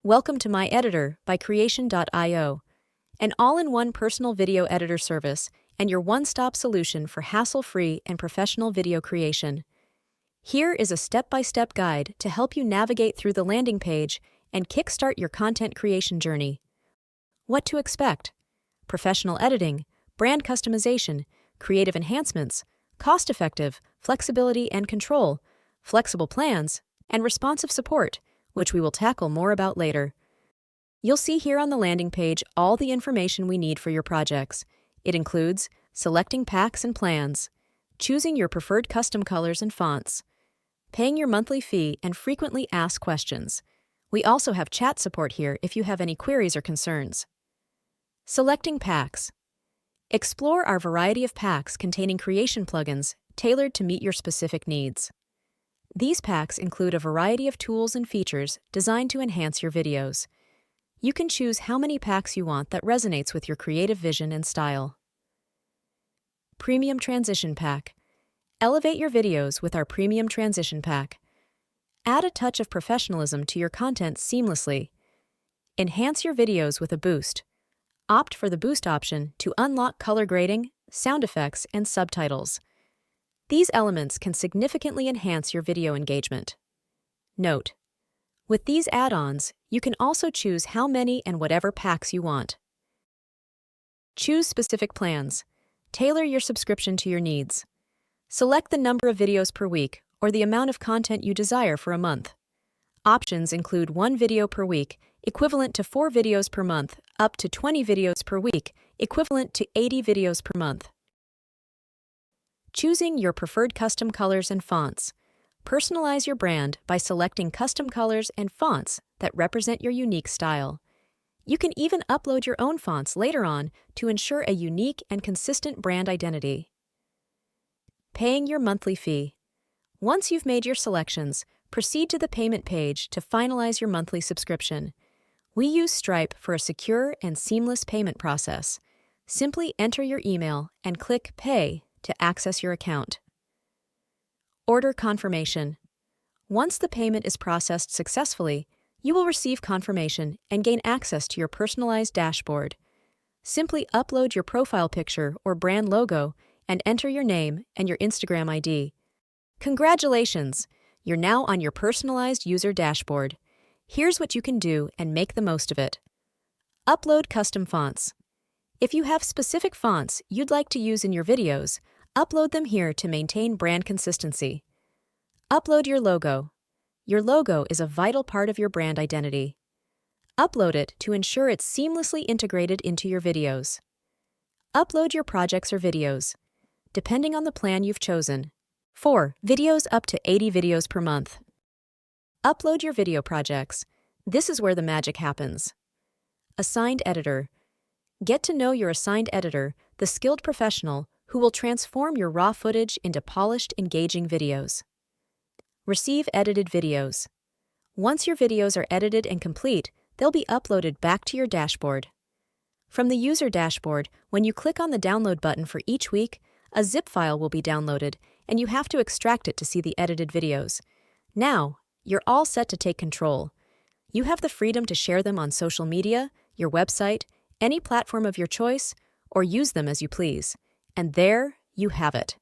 Welcome to MyEditor by Creation.io, an all-in-one personal video editor service and your one-stop solution for hassle-free and professional video creation. Here is a step-by-step guide to help you navigate through the landing page and kickstart your content creation journey. What to expect: professional editing, brand customization, creative enhancements, cost-effective, flexibility and control, flexible plans, and responsive support, which we will tackle more about later. You'll see here on the landing page all the information we need for your projects. It includes selecting packs and plans, choosing your preferred custom colors and fonts, paying your monthly fee and frequently asked questions. We also have chat support here if you have any queries or concerns. Selecting packs. Explore our variety of packs containing creation plugins tailored to meet your specific needs. These packs include a variety of tools and features designed to enhance your videos. You can choose how many packs you want that resonates with your creative vision and style. Premium Transition Pack. Elevate your videos with our Premium Transition Pack. Add a touch of professionalism to your content seamlessly. Enhance your videos with a boost. Opt for the boost option to unlock color grading, sound effects, and subtitles. These elements can significantly enhance your video engagement. Note: with these add-ons, you can also choose how many and whatever packs you want. Choose specific plans. Tailor your subscription to your needs. Select the number of videos per week or the amount of content you desire for a month. Options include 1 video per week, equivalent to 4 videos per month, up to 20 videos per week, equivalent to 80 videos per month. Choosing your preferred custom colors and fonts. Personalize your brand by selecting custom colors and fonts that represent your unique style. You can even upload your own fonts later on to ensure a unique and consistent brand identity. Paying your monthly fee. Once you've made your selections, proceed to the payment page to finalize your monthly subscription. We use Stripe for a secure and seamless payment process. Simply enter your email and click Pay to access your account. Order confirmation. Once the payment is processed successfully, you will receive confirmation and gain access to your personalized dashboard. Simply upload your profile picture or brand logo and enter your name and your Instagram ID. Congratulations! You're now on your personalized user dashboard. Here's what you can do and make the most of it. Upload custom fonts. If you have specific fonts you'd like to use in your videos, upload them here to maintain brand consistency. Upload your logo. Your logo is a vital part of your brand identity. Upload it to ensure it's seamlessly integrated into your videos. Upload your projects or videos, depending on the plan you've chosen. 4. Videos up to 80 videos per month. Upload your video projects. This is where the magic happens. Assigned editor. Get to know your assigned editor, the skilled professional who will transform your raw footage into polished, engaging videos. Receive edited videos. Once your videos are edited and complete, they'll be uploaded back to your dashboard. From the user dashboard, when you click on the download button for each week, a zip file will be downloaded, and you have to extract it to see the edited videos. Now, you're all set to take control. You have the freedom to share them on social media, your website, any platform of your choice, or use them as you please. And there you have it.